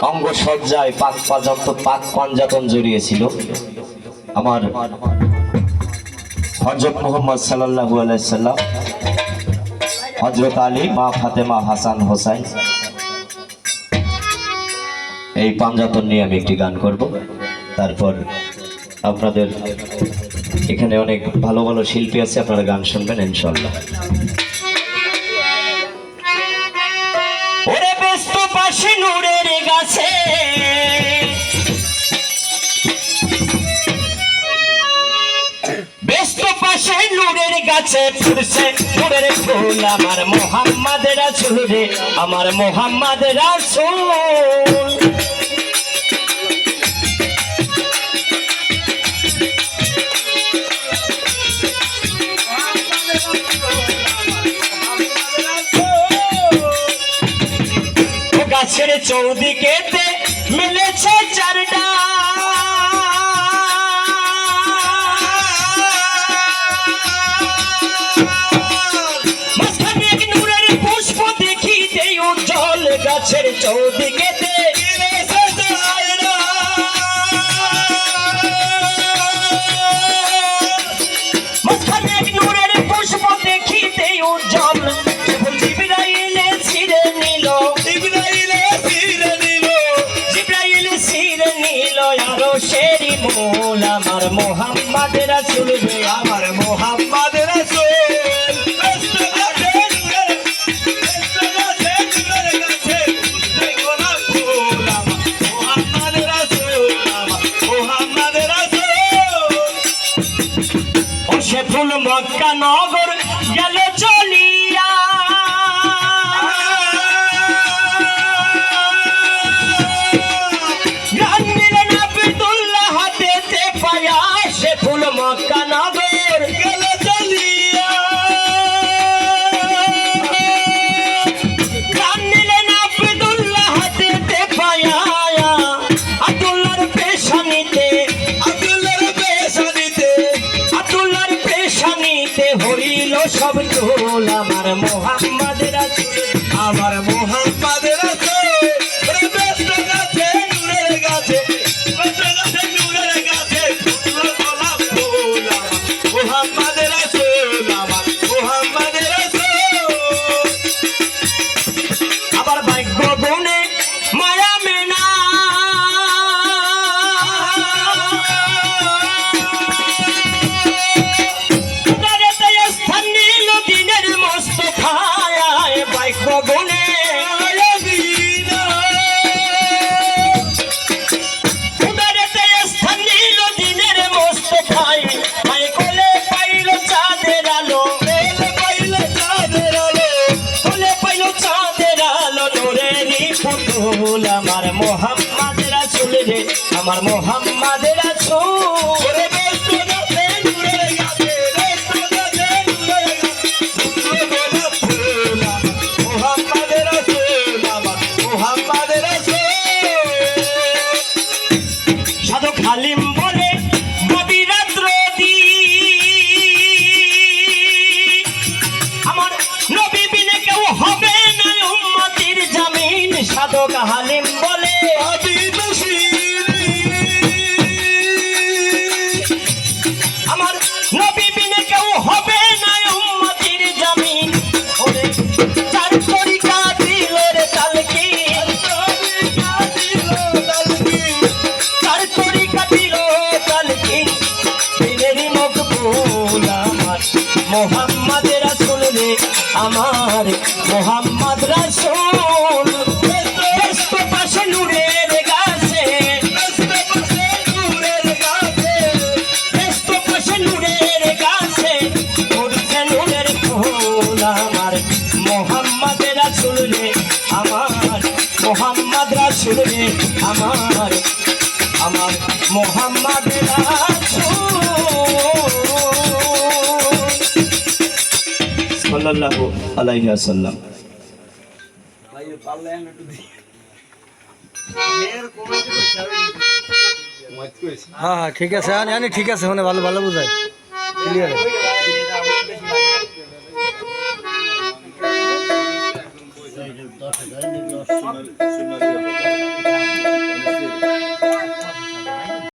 অঙ্গ সজ্জায় পাক পাঞ্জাতন জড়িয়েছিল আমার হযরত মুহাম্মদ সাল্লাল্লাহু আলাইহি সাল্লাম, হযরত আলী, মা ফাতেমা, হাসান, হোসাইন। এই পাঞ্জাতন নিয়ে আমি একটি গান করব। তারপর আপনাদের এখানে অনেক ভালো ভালো শিল্পী আছে, আপনারা গান শুনবেন ইনশাআল্লাহ। ওরে ব্যস্ত পাশে নূরের গাছে, ব্যস্ত পাশে নূরের গাছে ফুটছে নূরের ফুল আমার মোহাম্মদ রাসূল রে, আমার মোহাম্মদ রাসূল। গাছের চৌদিকেতে মিলেছে চারটা, মাঝখানে এক নূরের পুষ্প দেখিতে উজ্জ্বল, গাছের চৌদিকেতে মাঝখানে এক নূরের পুষ্প দেখিতে উজ্জ্বল, জিবরাইলে ছিঁড়ে নিল, আরশের মূল আমার মোহাম্মদ রাসূল রে, আমার মোহাম্মদ রাসূল। ও সে ফুল মক্কা নগর গেল চলিয়া, ফুল মক্কা নগর গেল চলিয়া, গান নিলেন আব্দুল্লাহ হাতেতে পায়া, আব্দুল্লাহর পেশানিতে, আব্দুল্লাহর পেশানিতে, আব্দুল্লাহর পেশানিতে হইল সব চুল আমার মোহাম্মদ রাসূল, আমার মোহাম্মদ রাসূল। আবার ভাগ্য গুণে মায়া মেনা, স্থান নিল দিনের মোস্তফায়, ভাগ্য গুণে স্থান নিল দিনের মোস্তফায়, কোলে পাইল চাঁদের আলো, পাইল চাঁদের আলো, কোলে পাইল চাঁদের আলো, নূরেরই পুতুল আমার মোহাম্মদ রাসূল রে, আমার মোহাম্মদ রাসূল। সাধক হালিম বলে গভীরাত্র দি, আমার নবী বিনে কেউ হবে না উম্মতির জামিন, সাধক হালিম বলে আমার নবী বিনে কেউ হবে না উম্মতির জামিন। ওরে চার তরিকা দিল রে তালকিন, চার তরিকা দিল তালকিন, দিলেরই মকবুল আমার মোহাম্মদ রাসূল রে, আমার মোহাম্মদ রাসূল। ব্যস্ত পাশে নূরের গাছে, ব্যস্ত পাশে নূরের গাছে ফুটছে নূরের ফুল আমার মোহাম্মদ রাসূল রে, আমার মোহাম্মদ রাসূল রে, আমার আমার মোহাম্মদ রাসূল সাল্লাল্লাহু আলাইহি ওয়াসাল্লাম। হ্যাঁ হ্যাঁ ঠিক আছে, ঠিক আছে, মানে ভালো ভালো বুঝায় ক্লিয়ার।